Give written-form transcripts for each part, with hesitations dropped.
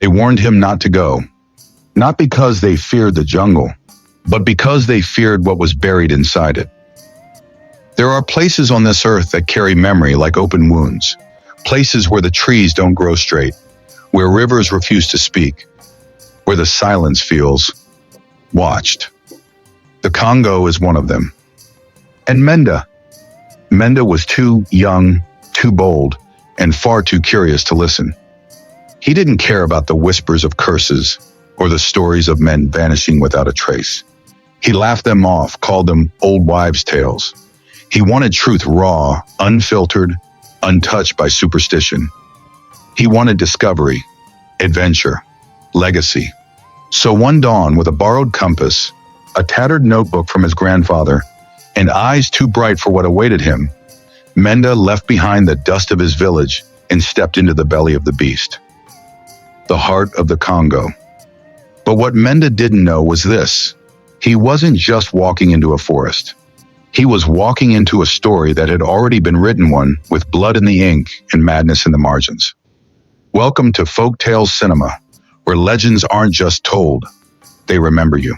They warned him not to go, not because they feared the jungle, but because they feared what was buried inside it. There are places on this earth that carry memory like open wounds, places where the trees don't grow straight, where rivers refuse to speak, where the silence feels watched. The Congo is one of them. And Menda was too young, too bold, and far too curious to listen. He didn't care about the whispers of curses or the stories of men vanishing without a trace. He laughed them off, called them old wives' tales. He wanted truth raw, unfiltered, untouched by superstition. He wanted discovery, adventure, legacy. So one dawn, with a borrowed compass, a tattered notebook from his grandfather, and eyes too bright for what awaited him, Menda left behind the dust of his village and stepped into the belly of the beast, the heart of the Congo. But what Menda didn't know was this: he wasn't just walking into a forest. He was walking into a story that had already been written, one with blood in the ink and madness in the margins. Welcome to Folk Tales Cinema, where legends aren't just told, they remember you.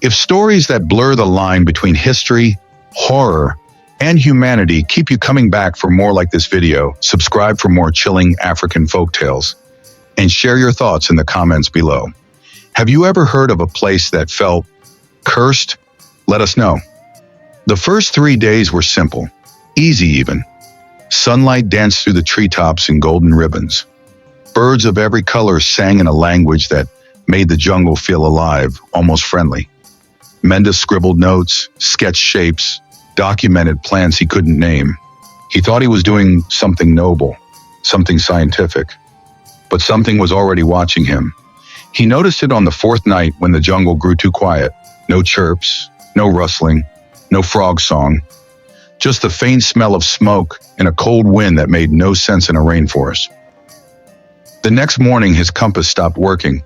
If stories that blur the line between history, horror, and humanity keep you coming back for more like this video, subscribe for more chilling African folk tales, and share your thoughts in the comments below. Have you ever heard of a place that felt cursed? Let us know. The first 3 days were simple, easy even. Sunlight danced through the treetops in golden ribbons. Birds of every color sang in a language that made the jungle feel alive, almost friendly. Menda scribbled notes, sketched shapes, documented plants he couldn't name. He thought he was doing something noble, something scientific, but something was already watching him. He noticed it on the 4th night when the jungle grew too quiet. No chirps, no rustling, no frog song, just the faint smell of smoke and a cold wind that made no sense in a rainforest. The next morning, his compass stopped working.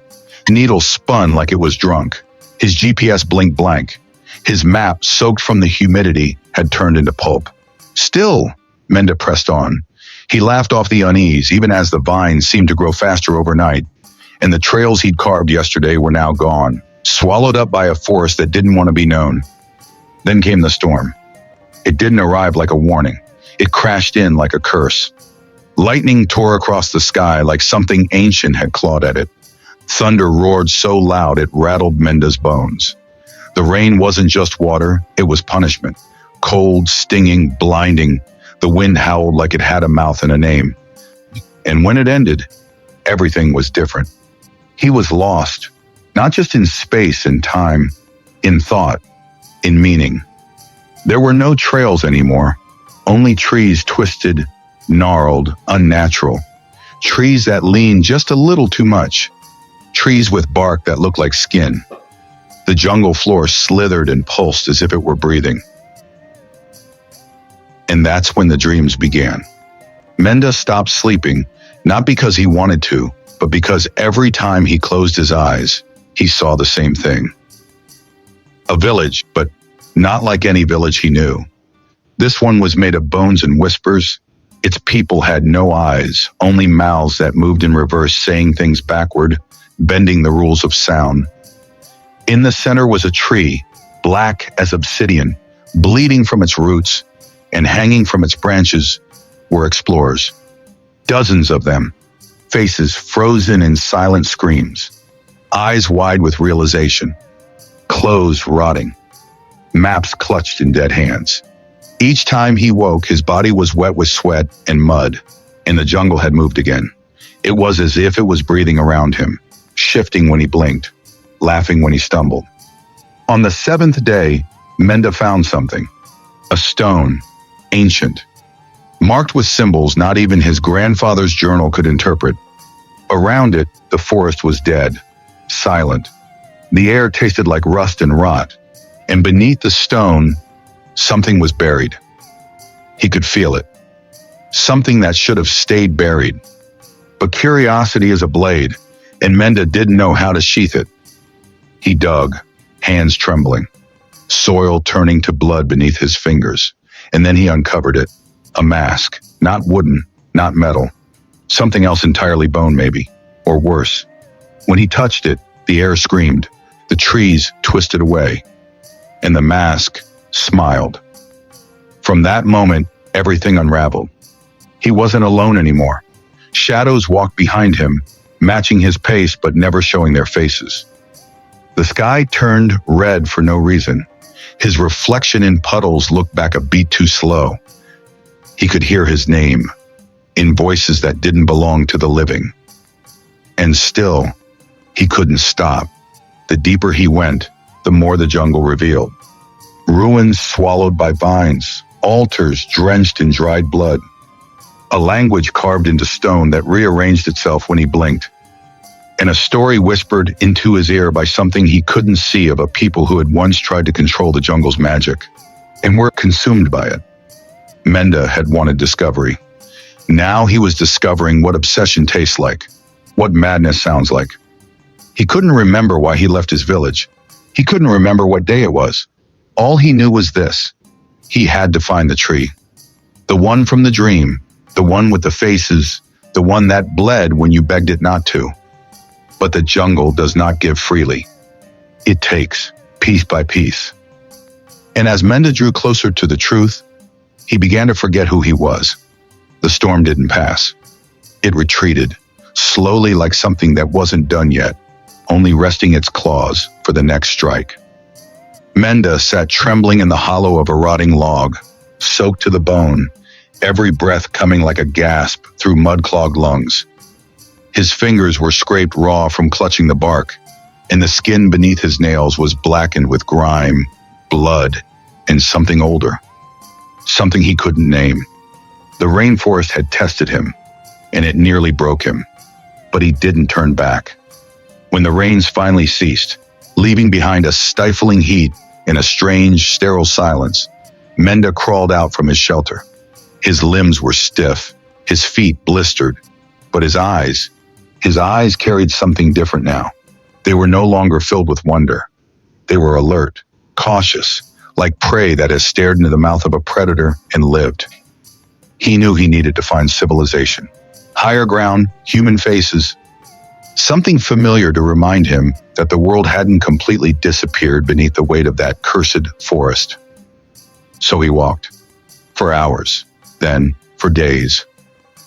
The needle spun like it was drunk. His GPS blinked blank. His map, soaked from the humidity, had turned into pulp. Still, Menda pressed on. He laughed off the unease, even as the vines seemed to grow faster overnight, and the trails he'd carved yesterday were now gone, swallowed up by a force that didn't want to be known. Then came the storm. It didn't arrive like a warning. It crashed in like a curse. Lightning tore across the sky like something ancient had clawed at it. Thunder roared so loud it rattled Menda's bones. The rain wasn't just water, it was punishment. Cold, stinging, blinding. The wind howled like it had a mouth and a name. And when it ended, everything was different. He was lost, not just in space and time, in thought, in meaning. There were no trails anymore, only trees twisted, gnarled, unnatural. Trees that leaned just a little too much. Trees with bark that looked like skin. The jungle floor slithered and pulsed as if it were breathing. And that's when the dreams began. Menda stopped sleeping, not because he wanted to, but because every time he closed his eyes, he saw the same thing. A village, but not like any village he knew. This one was made of bones and whispers. Its people had no eyes, only mouths that moved in reverse, saying things backward, bending the rules of sound. In the center was a tree, black as obsidian, bleeding from its roots, and hanging from its branches were explorers. Dozens of them, faces frozen in silent screams, eyes wide with realization, clothes rotting, maps clutched in dead hands. Each time he woke, his body was wet with sweat and mud, and the jungle had moved again. It was as if it was breathing around him, shifting when he blinked, laughing when he stumbled. On the 7th day, Menda found something. A stone, ancient, marked with symbols not even his grandfather's journal could interpret. Around it, the forest was dead, silent. The air tasted like rust and rot, and beneath the stone, something was buried. He could feel it. Something that should have stayed buried. But curiosity is a blade, and Menda didn't know how to sheath it. He dug, hands trembling, soil turning to blood beneath his fingers, and then he uncovered it. A mask, not wooden, not metal, something else entirely, bone maybe. or worse. When he touched it, the air screamed, the trees twisted away, and the mask smiled. From that moment, everything unraveled. He wasn't alone anymore. Shadows walked behind him, matching his pace but never showing their faces. The sky turned red for no reason. His reflection in puddles looked back a beat too slow. He could hear his name, in voices that didn't belong to the living. And still, he couldn't stop. The deeper he went, the more the jungle revealed. Ruins swallowed by vines, altars drenched in dried blood. A language carved into stone that rearranged itself when he blinked. And a story whispered into his ear by something he couldn't see of a people who had once tried to control the jungle's magic, and were consumed by it. Menda had wanted discovery. Now he was discovering what obsession tastes like, what madness sounds like. He couldn't remember why he left his village. He couldn't remember what day it was. All he knew was this: he had to find the tree. The one from the dream, the one with the faces, the one that bled when you begged it not to. But the jungle does not give freely. It takes, piece by piece. And as Menda drew closer to the truth, he began to forget who he was. The storm didn't pass. It retreated, slowly like something that wasn't done yet, only resting its claws for the next strike. Menda sat trembling in the hollow of a rotting log, soaked to the bone, every breath coming like a gasp through mud-clogged lungs. His fingers were scraped raw from clutching the bark, and the skin beneath his nails was blackened with grime, blood, and something older. Something he couldn't name. The rainforest had tested him, and it nearly broke him. But he didn't turn back. When the rains finally ceased, leaving behind a stifling heat and a strange, sterile silence, Menda crawled out from his shelter. His limbs were stiff, his feet blistered, but his eyes carried something different now. They were no longer filled with wonder. They were alert, cautious, like prey that has stared into the mouth of a predator and lived. He knew he needed to find civilization. Higher ground, human faces, something familiar to remind him that the world hadn't completely disappeared beneath the weight of that cursed forest. So he walked. For hours, then for days.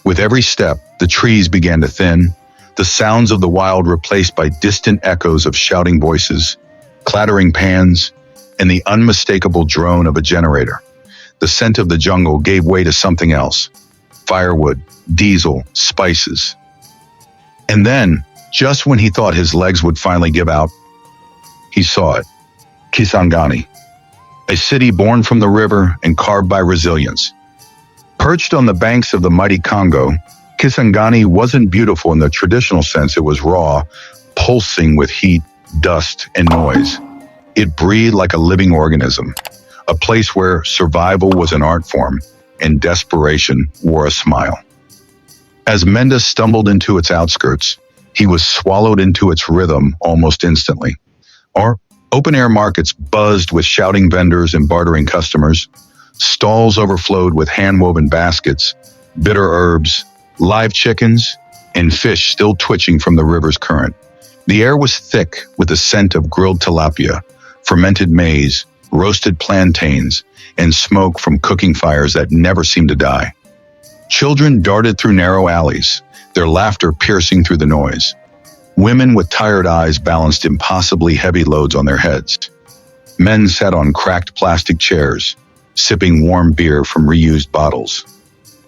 With every step, the trees began to thin, the sounds of the wild replaced by distant echoes of shouting voices, clattering pans, and the unmistakable drone of a generator. The scent of the jungle gave way to something else: firewood, diesel, spices. And then, just when he thought his legs would finally give out, he saw it. Kisangani, a city born from the river and carved by resilience. Perched on the banks of the mighty Congo, Kisangani wasn't beautiful in the traditional sense. It was raw, pulsing with heat, dust, and noise. It breathed like a living organism, a place where survival was an art form and desperation wore a smile. As Menda stumbled into its outskirts, he was swallowed into its rhythm almost instantly. Our open-air markets buzzed with shouting vendors and bartering customers. Stalls overflowed with hand-woven baskets, bitter herbs, live chickens, and fish still twitching from the river's current. The air was thick with the scent of grilled tilapia, fermented maize, roasted plantains, and smoke from cooking fires that never seemed to die. Children darted through narrow alleys, their laughter piercing through the noise. Women with tired eyes balanced impossibly heavy loads on their heads. Men sat on cracked plastic chairs, sipping warm beer from reused bottles,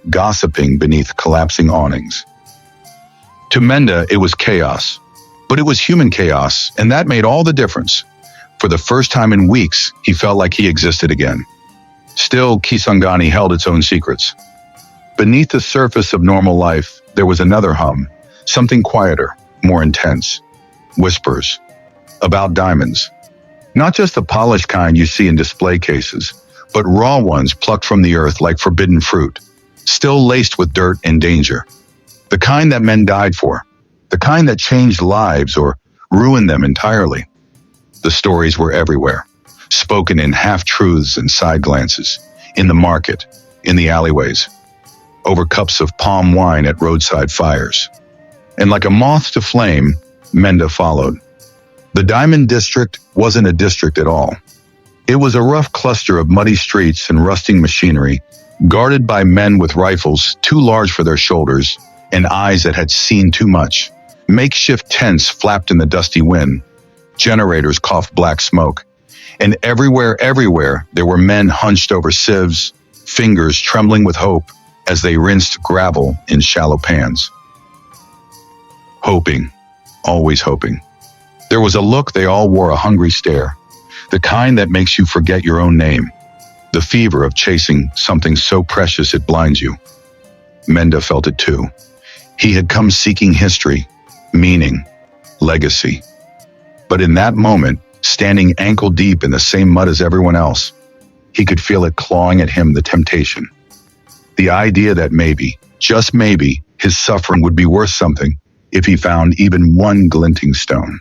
gossiping beneath collapsing awnings. To Menda, it was chaos, but it was human chaos, and that made all the difference. For the first time in weeks, he felt like he existed again. Still, Kisangani held its own secrets. Beneath the surface of normal life, there was another hum, something quieter, more intense. Whispers. About diamonds. Not just the polished kind you see in display cases, but raw ones plucked from the earth like forbidden fruit, still laced with dirt and danger. The kind that men died for. The kind that changed lives or ruined them entirely. The stories were everywhere, spoken in half-truths and side glances, in the market, in the alleyways, over cups of palm wine at roadside fires. and like a moth to flame, Menda followed. The Diamond District wasn't a district at all. It was a rough cluster of muddy streets and rusting machinery, guarded by men with rifles too large for their shoulders and eyes that had seen too much. Makeshift tents flapped in the dusty wind. Generators coughed black smoke. And everywhere, there were men hunched over sieves, fingers trembling with hope as they rinsed gravel in shallow pans. Hoping, always hoping. There was a look they all wore, a hungry stare, the kind that makes you forget your own name, the fever of chasing something so precious it blinds you. Menda felt it too. He had come seeking history, meaning, legacy. But in that moment, standing ankle deep in the same mud as everyone else, he could feel it clawing at him, the temptation. The idea that maybe, just maybe, his suffering would be worth something if he found even one glinting stone.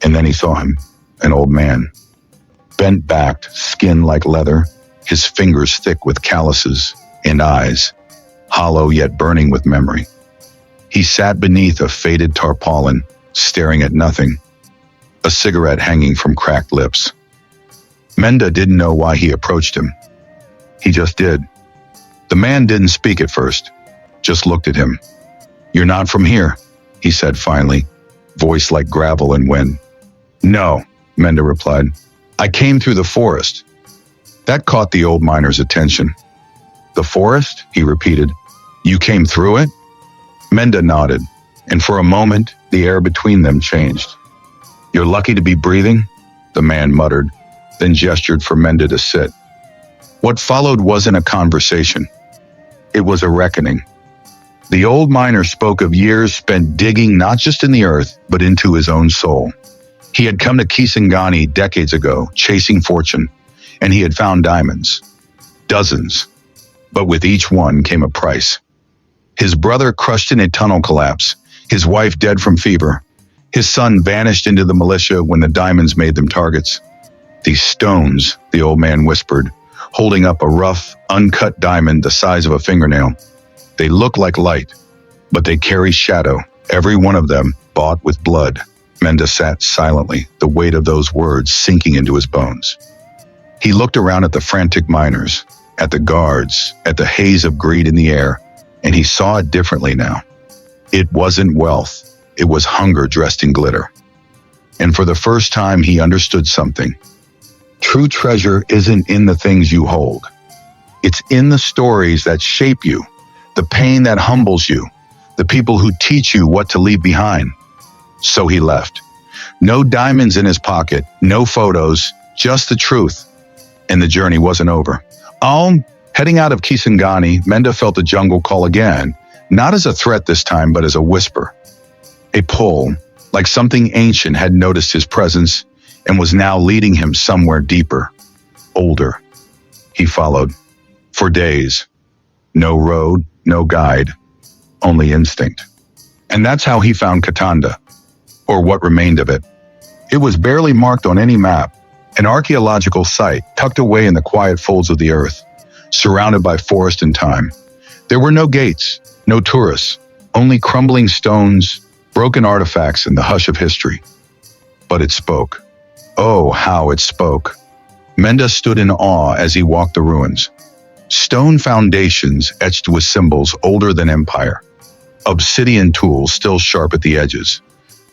And then he saw him, an old man, bent-backed, skin like leather, his fingers thick with calluses, and eyes, hollow yet burning with memory. He sat beneath a faded tarpaulin, staring at nothing, a cigarette hanging from cracked lips. Menda didn't know why he approached him. He just did. The man didn't speak at first, just looked at him. "You're not from here," he said finally, voice like gravel and wind. "No," Menda replied. "I came through the forest." That caught the old miner's attention. "The forest?" he repeated. "You came through it?" Menda nodded, and for a moment, the air between them changed. "You're lucky to be breathing," the man muttered, then gestured for Menda to sit. What followed wasn't a conversation. It was a reckoning. The old miner spoke of years spent digging not just in the earth, but into his own soul. He had come to Kisangani decades ago, chasing fortune, and he had found diamonds. Dozens. But with each one came a price. His brother crushed in a tunnel collapse, his wife dead from fever. His son vanished into the militia when the diamonds made them targets. "These stones," the old man whispered, holding up a rough, uncut diamond the size of a fingernail. "They look like light, but they carry shadow, every one of them bought with blood." Menda sat silently, the weight of those words sinking into his bones. He looked around at the frantic miners, at the guards, at the haze of greed in the air, and he saw it differently now. It wasn't wealth, it was hunger dressed in glitter. And for the first time, he understood something. True treasure isn't in the things you hold. It's in the stories that shape you, the pain that humbles you, the people who teach you what to leave behind. So he left. No diamonds in his pocket, no photos, just the truth. And the journey wasn't over. Heading out of Kisangani, Menda felt the jungle call again, not as a threat this time, but as a whisper. A pull, like something ancient had noticed his presence and was now leading him somewhere deeper, older. He followed. For days. No road, no guide, only instinct. And that's how he found Katanda, or what remained of it. It was barely marked on any map, an archaeological site tucked away in the quiet folds of the earth, surrounded by forest and time. There were no gates, no tourists, only crumbling stones, broken artifacts, and the hush of history. But it spoke. Oh, how it spoke. Menda stood in awe as he walked the ruins. Stone foundations etched with symbols older than empire. Obsidian tools still sharp at the edges.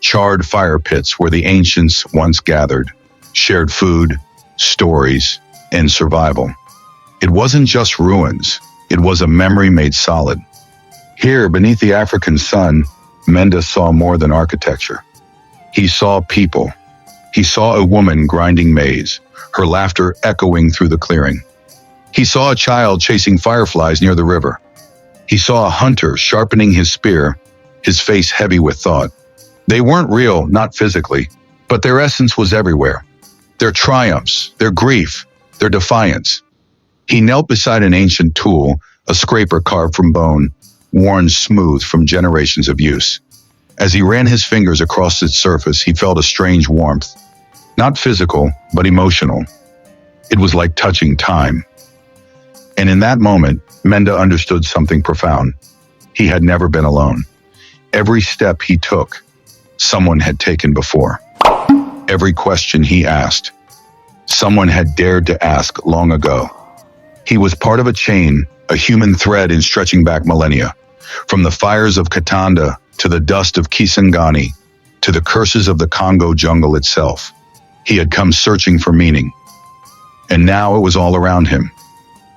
Charred fire pits where the ancients once gathered, shared food, stories, and survival. It wasn't just ruins, it was a memory made solid. Here, beneath the African sun, Menda saw more than architecture. He saw people. He saw a woman grinding maize, her laughter echoing through the clearing. He saw a child chasing fireflies near the river. He saw a hunter sharpening his spear, his face heavy with thought. They weren't real, not physically, but their essence was everywhere. Their triumphs, their grief, their defiance. He knelt beside an ancient tool, a scraper carved from bone, worn smooth from generations of use. As he ran his fingers across its surface, he felt a strange warmth. Not physical, but emotional. It was like touching time. And in that moment, Menda understood something profound. He had never been alone. Every step he took, someone had taken before. Every question he asked, someone had dared to ask long ago. He was part of a chain, a human thread in stretching back millennia. From the fires of Katanga to the dust of Kisangani to the curses of the Congo jungle itself, he had come searching for meaning. And now it was all around him.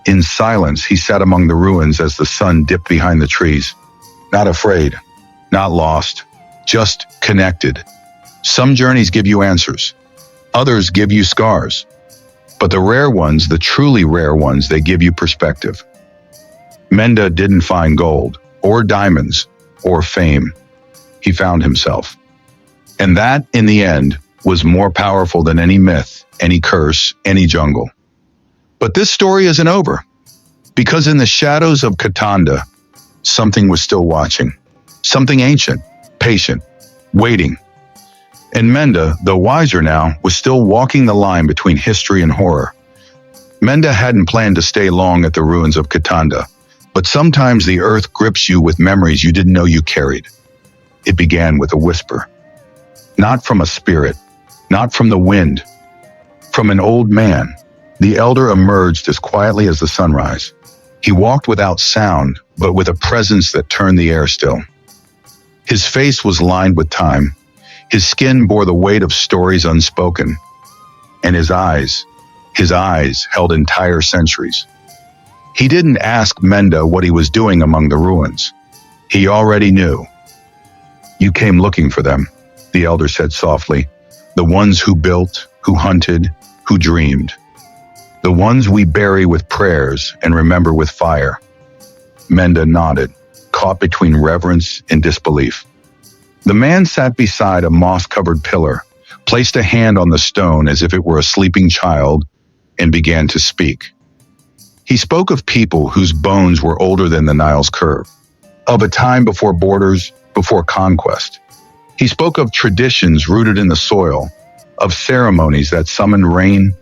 In silence, he sat among the ruins as the sun dipped behind the trees. Not afraid, not lost, just connected. Some journeys give you answers. Others give you scars. But the rare ones, the truly rare ones, they give you perspective. Menda didn't find gold, or diamonds, or fame. He found himself. And that, in the end, was more powerful than any myth, any curse, any jungle. But this story isn't over. Because in the shadows of Katanga, something was still watching. Something ancient, patient, waiting. And Menda, though wiser now, was still walking the line between history and horror. Menda hadn't planned to stay long at the ruins of Katanga, but sometimes the earth grips you with memories you didn't know you carried. It began with a whisper. Not from a spirit, not from the wind, from an old man. The elder emerged as quietly as the sunrise. He walked without sound, but with a presence that turned the air still. His face was lined with time. His skin bore the weight of stories unspoken. And his eyes held entire centuries. He didn't ask Menda what he was doing among the ruins. He already knew. You came looking for them, the elder said softly. The ones who built, who hunted, who dreamed. The ones we bury with prayers and remember with fire. Menda nodded, caught between reverence and disbelief. The man sat beside a moss-covered pillar, placed a hand on the stone as if it were a sleeping child, and began to speak. He spoke of people whose bones were older than the Nile's curve, of a time before borders, before conquest. He spoke of traditions rooted in the soil, of ceremonies that summoned rain,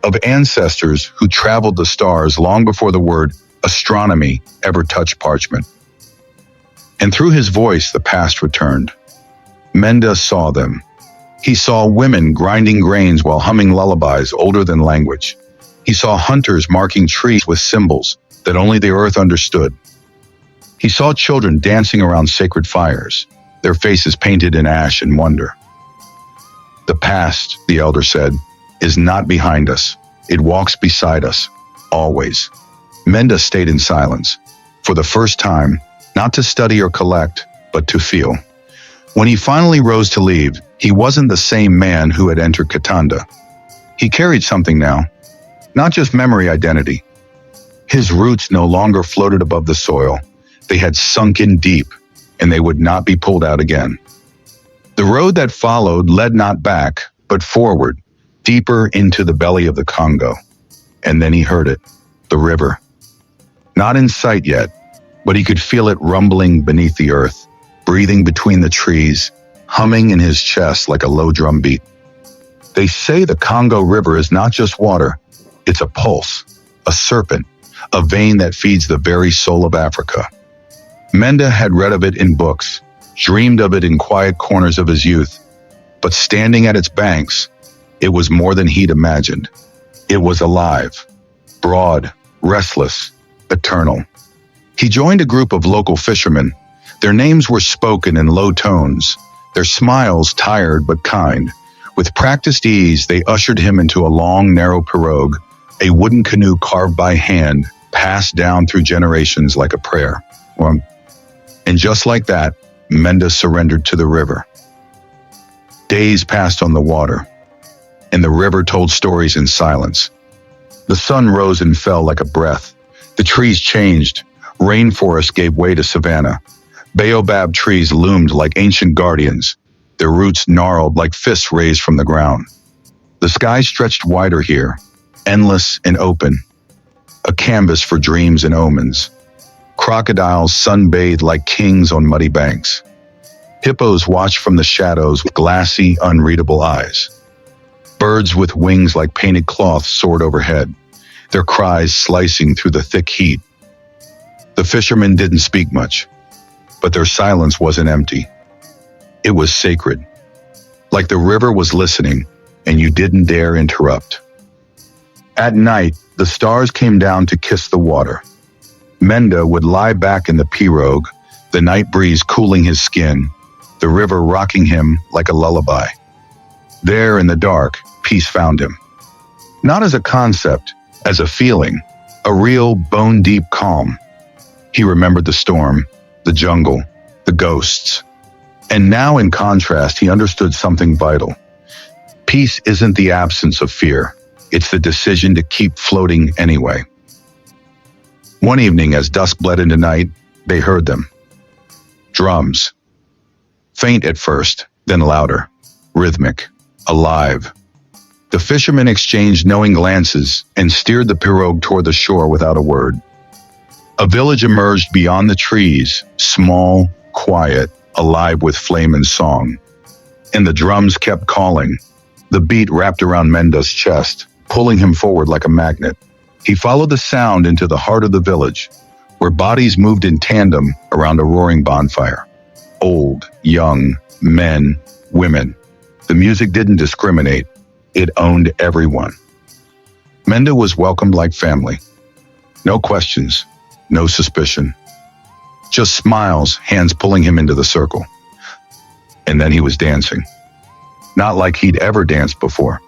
of ancestors who traveled the stars long before the word astronomy ever touched parchment. And through his voice, the past returned. Menda saw them. He saw women grinding grains while humming lullabies older than language. He saw hunters marking trees with symbols that only the earth understood. He saw children dancing around sacred fires, their faces painted in ash and wonder. The past, the elder said, is not behind us. It walks beside us, always. Menda stayed in silence, for the first time, not to study or collect, but to feel. When he finally rose to leave, he wasn't the same man who had entered Katanga. He carried something now, not just memory identity. His roots no longer floated above the soil. They had sunk in deep, and they would not be pulled out again. The road that followed led not back, but forward, deeper into the belly of the Congo. And then he heard it, the river. Not in sight yet, but he could feel it rumbling beneath the earth, breathing between the trees, humming in his chest like a low drum beat. They say the Congo River is not just water, it's a pulse, a serpent, a vein that feeds the very soul of Africa. Menda had read of it in books, dreamed of it in quiet corners of his youth, but standing at its banks, it was more than he'd imagined. It was alive, broad, restless, eternal. He joined a group of local fishermen. Their names were spoken in low tones, their smiles tired but kind. With practiced ease, they ushered him into a long, narrow pirogue, a wooden canoe carved by hand, passed down through generations like a prayer. And just like that, Menda surrendered to the river. Days passed on the water, and the river told stories in silence. The sun rose and fell like a breath. The trees changed. Rainforest gave way to savanna. Baobab trees loomed like ancient guardians, their roots gnarled like fists raised from the ground. The sky stretched wider here, endless and open, a canvas for dreams and omens. Crocodiles sunbathed like kings on muddy banks. Hippos watched from the shadows with glassy, unreadable eyes. Birds with wings like painted cloth soared overhead, their cries slicing through the thick heat. The fishermen didn't speak much. But their silence wasn't empty. It was sacred. Like the river was listening, and you didn't dare interrupt. At night, the stars came down to kiss the water. Menda would lie back in the pirogue, the night breeze cooling his skin, the river rocking him like a lullaby. There in the dark, peace found him. Not as a concept, as a feeling, a real bone-deep calm. He remembered the storm, the jungle, the ghosts. And now, in contrast, he understood something vital. Peace isn't the absence of fear. It's the decision to keep floating anyway. One evening, as dusk bled into night, they heard them. Drums. Faint at first, then louder, rhythmic, alive. The fishermen exchanged knowing glances and steered the pirogue toward the shore without a word. A village emerged beyond the trees, small, quiet, alive with flame and song. And the drums kept calling. The beat wrapped around Menda's chest, pulling him forward like a magnet. He followed the sound into the heart of the village, where bodies moved in tandem around a roaring bonfire. Old, young, men, women. The music didn't discriminate. It owned everyone. Menda was welcomed like family. No questions, no suspicion. Just smiles, hands pulling him into the circle. And then he was dancing. Not like he'd ever danced before.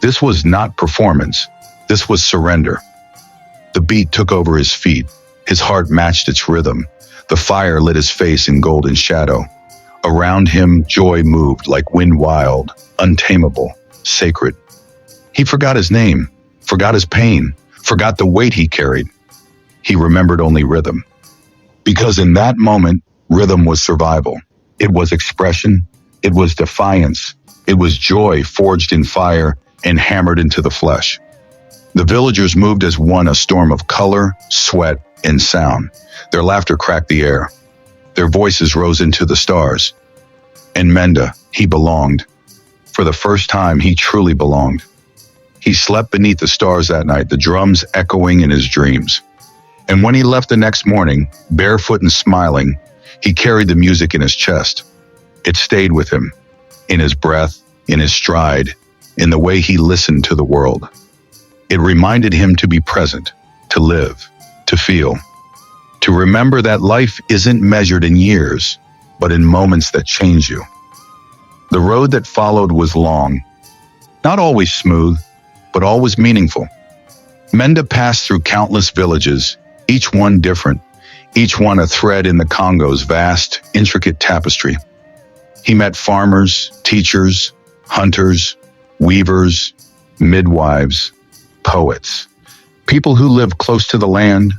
This was not performance. This was surrender. The beat took over his feet. His heart matched its rhythm. The fire lit his face in golden shadow. Around him, joy moved like wind wild, untamable, sacred. He forgot his name, forgot his pain, forgot the weight he carried. He remembered only rhythm. Because in that moment, rhythm was survival. It was expression. It was defiance. It was joy forged in fire and hammered into the flesh. The villagers moved as one, a storm of color, sweat, and sound. Their laughter cracked the air. Their voices rose into the stars. And Menda, he belonged. For the first time, he truly belonged. He slept beneath the stars that night, the drums echoing in his dreams. And when he left the next morning, barefoot and smiling, he carried the music in his chest. It stayed with him, in his breath, in his stride, in the way he listened to the world. It reminded him to be present, to live, to feel, to remember that life isn't measured in years, but in moments that change you. The road that followed was long, not always smooth, but always meaningful. Menda passed through countless villages, each one different, each one a thread in the Congo's vast, intricate tapestry. He met farmers, teachers, hunters, weavers, midwives, poets, people who lived close to the land,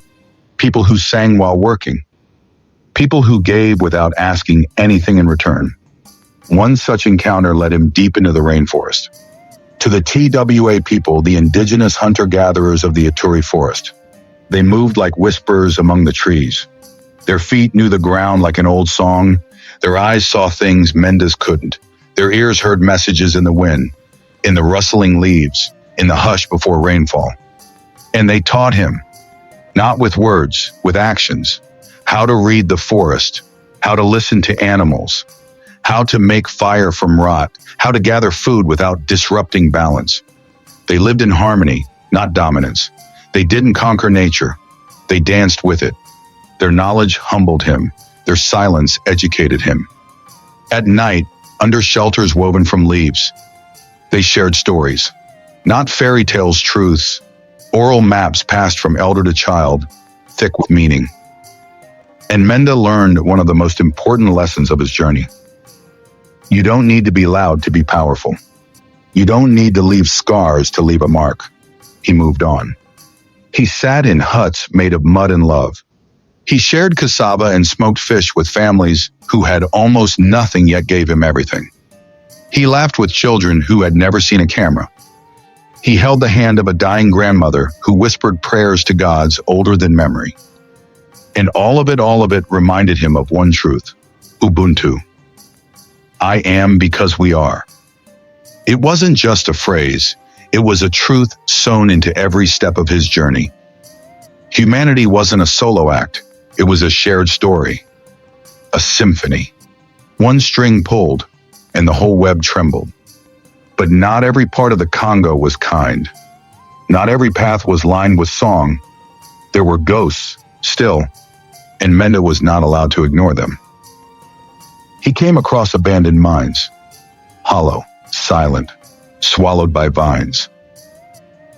people who sang while working, people who gave without asking anything in return. One such encounter led him deep into the rainforest. To the TWA people, the indigenous hunter-gatherers of the Ituri forest. They moved like whispers among the trees. Their feet knew the ground like an old song. Their eyes saw things Menda's couldn't. Their ears heard messages in the wind, in the rustling leaves, in the hush before rainfall. And they taught him, not with words, with actions, how to read the forest, how to listen to animals, how to make fire from rot, how to gather food without disrupting balance. They lived in harmony, not dominance. They didn't conquer nature. They danced with it. Their knowledge humbled him. Their silence educated him. At night, under shelters woven from leaves, they shared stories, not fairy tales, truths, oral maps passed from elder to child, thick with meaning. And Menda learned one of the most important lessons of his journey. You don't need to be loud to be powerful. You don't need to leave scars to leave a mark. He moved on. He sat in huts made of mud and love. He shared cassava and smoked fish with families who had almost nothing yet gave him everything. He laughed with children who had never seen a camera. He held the hand of a dying grandmother who whispered prayers to gods older than memory. And all of it reminded him of one truth: Ubuntu. I am because we are. It wasn't just a phrase. It was a truth sewn into every step of his journey. Humanity wasn't a solo act. It was a shared story. a symphony. One string pulled, and the whole web trembled. But not every part of the Congo was kind. Not every path was lined with song. There were ghosts, still, and Menda was not allowed to ignore them. He came across abandoned mines, hollow, silent, swallowed by vines.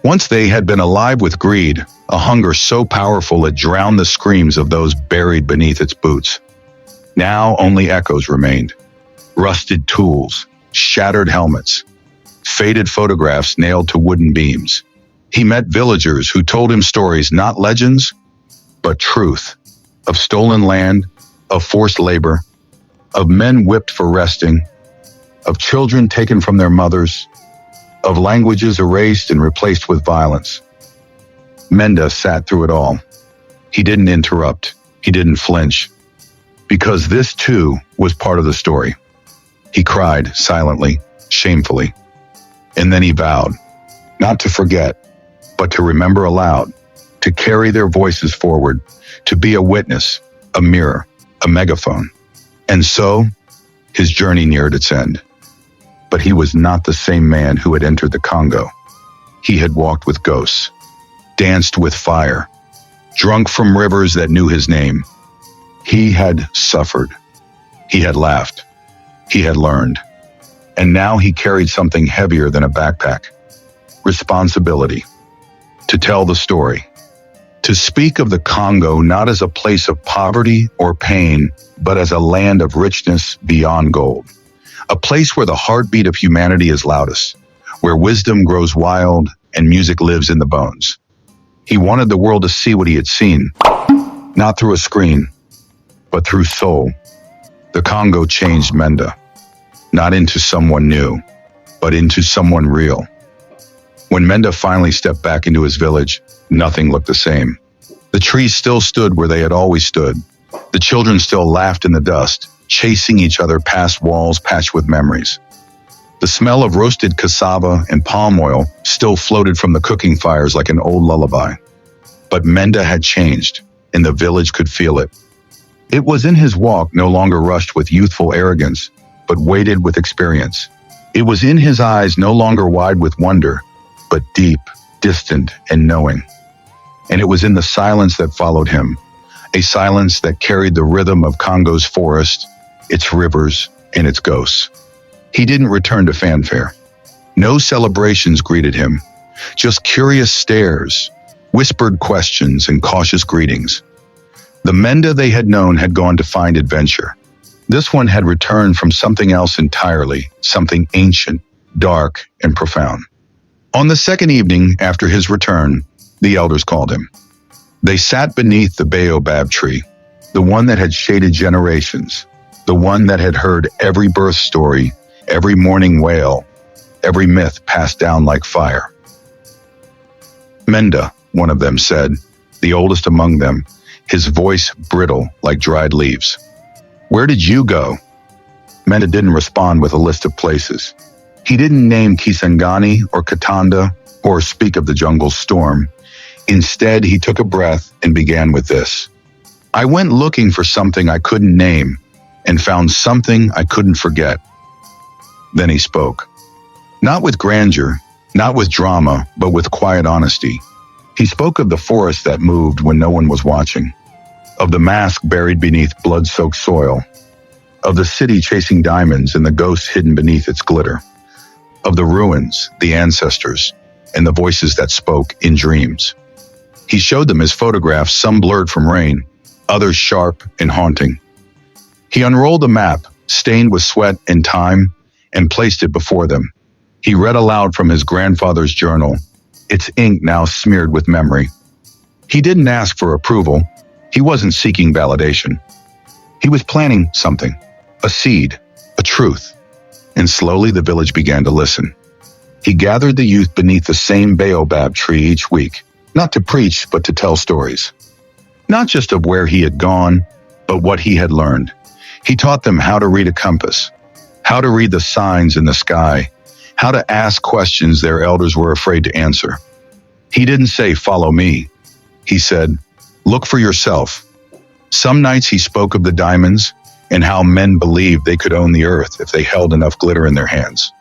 Once they had been alive with greed, a hunger so powerful it drowned the screams of those buried beneath its boots. Now only echoes remained. Rusted tools, shattered helmets, faded photographs nailed to wooden beams. He met villagers who told him stories, not legends, but truth, of stolen land, of forced labor, of men whipped for resting, of children taken from their mothers, of languages erased and replaced with violence. Menda sat through it all. He didn't interrupt. He didn't flinch. Because this, too, was part of the story. He cried silently, shamefully. And then he vowed, not to forget, but to remember aloud, to carry their voices forward, to be a witness, a mirror, a megaphone. And so, his journey neared its end. But he was not the same man who had entered the Congo. He had walked with ghosts, danced with fire, drunk from rivers that knew his name. He had suffered. He had laughed. He had learned. And now he carried something heavier than a backpack. Responsibility. To tell the story. To speak of the Congo not as a place of poverty or pain, but as a land of richness beyond gold. A place where the heartbeat of humanity is loudest, where wisdom grows wild and music lives in the bones. He wanted the world to see what he had seen, not through a screen, but through soul. The Congo changed Menda, not into someone new, but into someone real. When Menda finally stepped back into his village, nothing looked the same. The trees still stood where they had always stood. The children still laughed in the dust, chasing each other past walls patched with memories. The smell of roasted cassava and palm oil still floated from the cooking fires like an old lullaby. But Menda had changed, and the village could feel it. It was in his walk, no longer rushed with youthful arrogance, but weighted with experience. It was in his eyes, no longer wide with wonder, but deep, distant, and knowing. And it was in the silence that followed him, a silence that carried the rhythm of Congo's forest, its rivers, and its ghosts. He didn't return to fanfare. No celebrations greeted him, just curious stares, whispered questions, and cautious greetings. The Menda they had known had gone to find adventure. This one had returned from something else entirely, something ancient, dark, and profound. On the second evening after his return, the elders called him. They sat beneath the baobab tree, the one that had shaded generations, the one that had heard every birth story, every morning wail, every myth passed down like fire. Menda, one of them said, the oldest among them, his voice brittle like dried leaves. Where did you go? Menda didn't respond with a list of places. He didn't name Kisangani or Katanda or speak of the jungle's storm. Instead, he took a breath and began with this. I went looking for something I couldn't name and found something I couldn't forget. Then he spoke. Not with grandeur, not with drama, but with quiet honesty. He spoke of the forest that moved when no one was watching, of the mask buried beneath blood-soaked soil, of the city chasing diamonds and the ghosts hidden beneath its glitter, of the ruins, the ancestors, and the voices that spoke in dreams. He showed them his photographs, some blurred from rain, others sharp and haunting. He unrolled a map, stained with sweat and time, and placed it before them. He read aloud from his grandfather's journal, its ink now smeared with memory. He didn't ask for approval. He wasn't seeking validation. He was planting something, a seed, a truth. And slowly the village began to listen. He gathered the youth beneath the same baobab tree each week, not to preach, but to tell stories. Not just of where he had gone, but what he had learned. He taught them how to read a compass, how to read the signs in the sky, how to ask questions their elders were afraid to answer. He didn't say, follow me. He said, look for yourself. Some nights he spoke of the diamonds, and how men believed they could own the earth if they held enough glitter in their hands.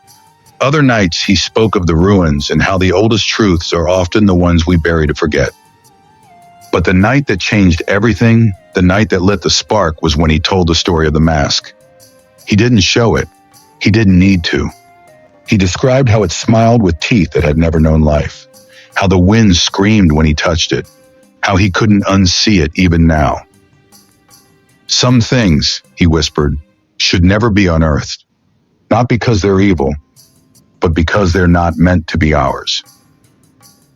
Other nights he spoke of the ruins and how the oldest truths are often the ones we bury to forget. But the night that changed everything, the night that lit the spark, was when he told the story of the mask. He didn't show it. He didn't need to. He described how it smiled with teeth that had never known life, how the wind screamed when he touched it, how he couldn't unsee it even now. Some things, he whispered, should never be unearthed, not because they're evil, but because they're not meant to be ours.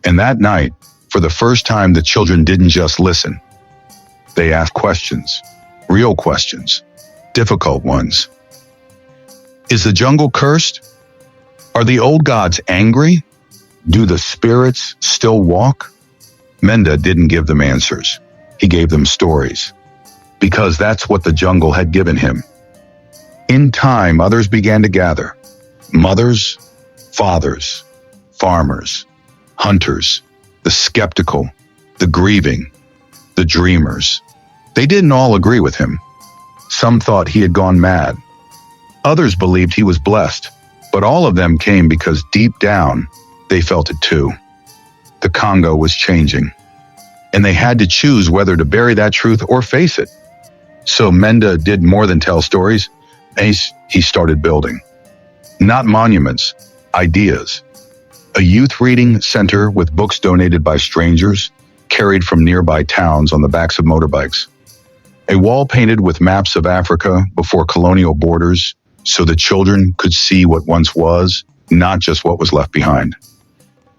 And that night, for the first time, the children didn't just listen. They asked questions, real questions, difficult ones. Is the jungle cursed? Are the old gods angry? Do the spirits still walk? Menda didn't give them answers. He gave them stories, because that's what the jungle had given him. In time, others began to gather. Mothers, fathers, farmers, hunters, the skeptical, the grieving, the dreamers. They didn't all agree with him. Some thought he had gone mad. Others believed he was blessed, but all of them came because deep down, they felt it too. The Congo was changing, and they had to choose whether to bury that truth or face it. So Menda did more than tell stories. He started building. Not monuments, ideas. A youth reading center with books donated by strangers, carried from nearby towns on the backs of motorbikes. A wall painted with maps of Africa before colonial borders, so the children could see what once was, not just what was left behind.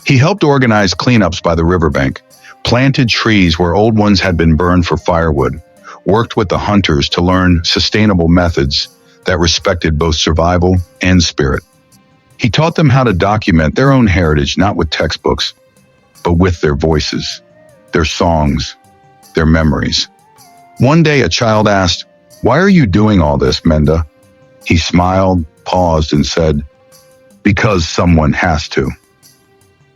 He helped organize cleanups by the riverbank, planted trees where old ones had been burned for firewood, worked with the hunters to learn sustainable methods that respected both survival and spirit. He taught them how to document their own heritage, not with textbooks, but with their voices, their songs, their memories. One day a child asked, "Why are you doing all this, Menda?" He smiled, paused, and said, "Because someone has to."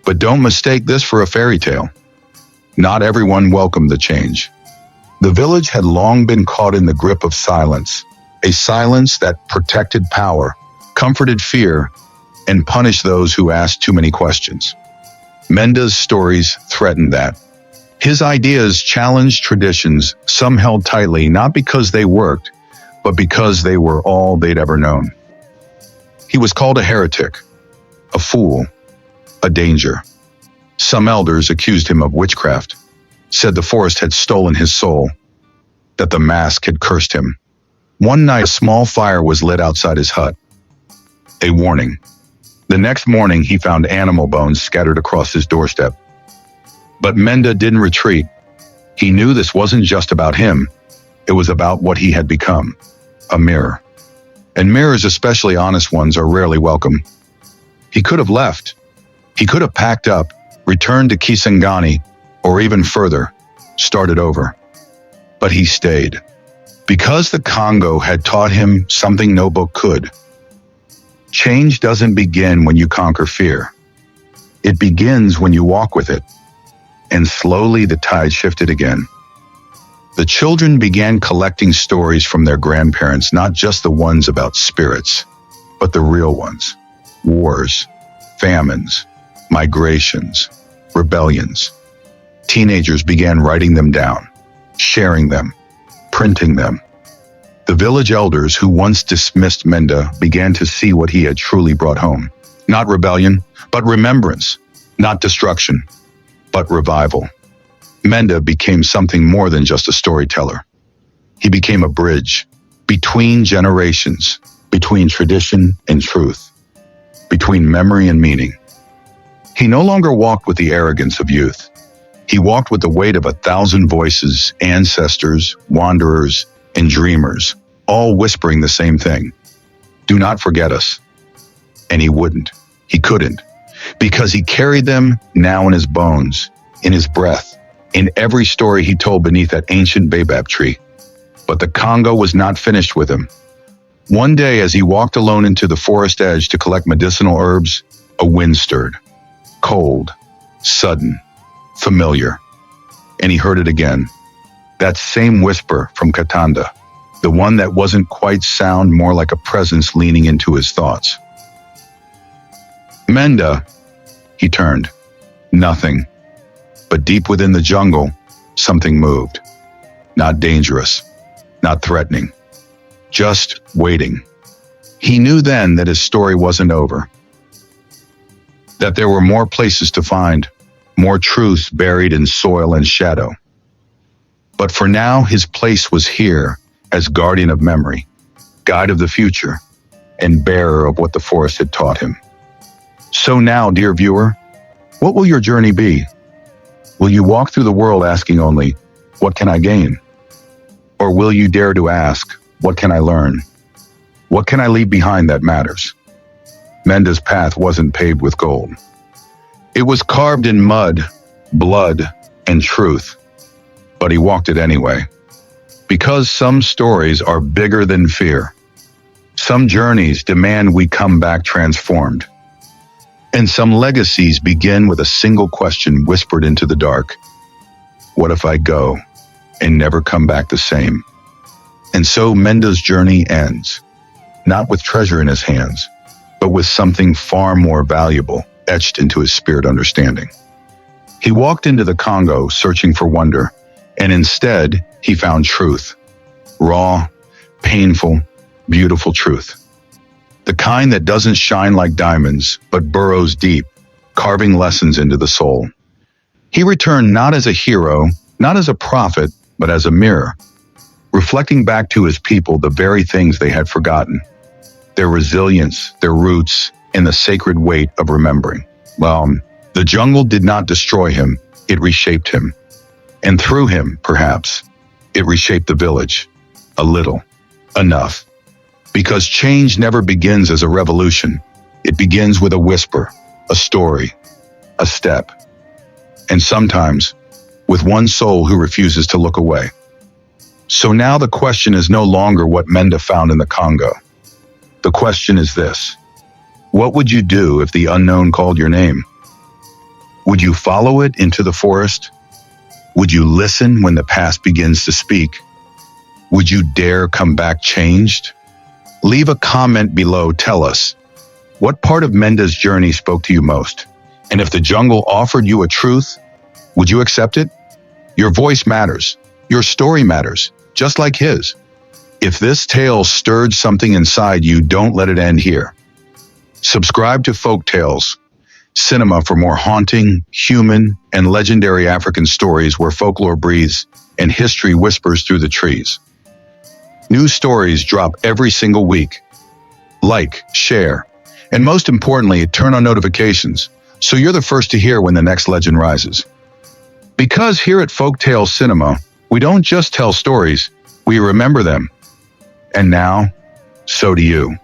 But don't mistake this for a fairy tale. Not everyone welcomed the change. The village had long been caught in the grip of silence, a silence that protected power, comforted fear, and punished those who asked too many questions. Menda's stories threatened that. His ideas challenged traditions some held tightly, not because they worked, but because they were all they'd ever known. He was called a heretic, a fool, a danger. Some elders accused him of witchcraft, said the forest had stolen his soul, that the mask had cursed him. One night, a small fire was lit outside his hut. A warning. The next morning, he found animal bones scattered across his doorstep. But Menda didn't retreat. He knew this wasn't just about him. It was about what he had become, a mirror. And mirrors, especially honest ones, are rarely welcome. He could have left. He could have packed up, returned to Kisangani, or even further, started over. But he stayed. Because the Congo had taught him something no book could. Change doesn't begin when you conquer fear. It begins when you walk with it. And slowly the tide shifted again. The children began collecting stories from their grandparents, not just the ones about spirits, but the real ones. Wars, famines, migrations, rebellions. Teenagers began writing them down, sharing them, printing them. The village elders who once dismissed Menda began to see what he had truly brought home. Not rebellion, but remembrance. Not destruction, but revival. Menda became something more than just a storyteller. He became a bridge between generations, between tradition and truth, between memory and meaning. He no longer walked with the arrogance of youth. He walked with the weight of 1,000 voices, ancestors, wanderers, and dreamers, all whispering the same thing. Do not forget us. And he wouldn't. He couldn't. Because he carried them now in his bones, in his breath, in every story he told beneath that ancient baobab tree. But the Congo was not finished with him. One day, as he walked alone into the forest edge to collect medicinal herbs, a wind stirred. Cold, sudden, familiar. And he heard it again. That same whisper from Katanda. the one that wasn't quite sound, more like a presence leaning into his thoughts. Menda, he turned. Nothing. But deep within the jungle, something moved. Not dangerous, not threatening, just waiting. He knew then that his story wasn't over, that there were more places to find, more truths buried in soil and shadow. But for now, his place was here as guardian of memory, guide of the future, and bearer of what the forest had taught him. So now, dear viewer, what will your journey be? Will you walk through the world asking only, what can I gain? Or will you dare to ask, what can I learn? What can I leave behind that matters? Menda's path wasn't paved with gold. It was carved in mud, blood, and truth. But he walked it anyway. Because some stories are bigger than fear. Some journeys demand we come back transformed. And some legacies begin with a single question whispered into the dark. What if I go and never come back the same? And so Menda's journey ends, not with treasure in his hands, but with something far more valuable etched into his spirit understanding. He walked into the Congo searching for wonder, and instead he found truth. Raw, painful, beautiful truth. The kind that doesn't shine like diamonds, but burrows deep, carving lessons into the soul. He returned not as a hero, not as a prophet, but as a mirror, reflecting back to his people the very things they had forgotten. Their resilience, their roots, and the sacred weight of remembering. Well, the jungle did not destroy him, it reshaped him. And through him, perhaps, it reshaped the village. A little. Enough. Because change never begins as a revolution. It begins with a whisper, a story, a step. And sometimes, with one soul who refuses to look away. So now the question is no longer what Menda found in the Congo. The question is this. What would you do if the unknown called your name? Would you follow it into the forest? Would you listen when the past begins to speak? Would you dare come back changed? Leave a comment below. Tell us, what part of Menda's journey spoke to you most? And if the jungle offered you a truth, would you accept it? Your voice matters. Your story matters, just like his. If this tale stirred something inside you, don't let it end here. Subscribe to Folk Tales Cinema for more haunting, human, and legendary African stories where folklore breathes and history whispers through the trees. New stories drop every single week. Like, share, and most importantly, turn on notifications so you're the first to hear when the next legend rises. Because here at Folk Tales Cinema, we don't just tell stories, we remember them. And now, so do you.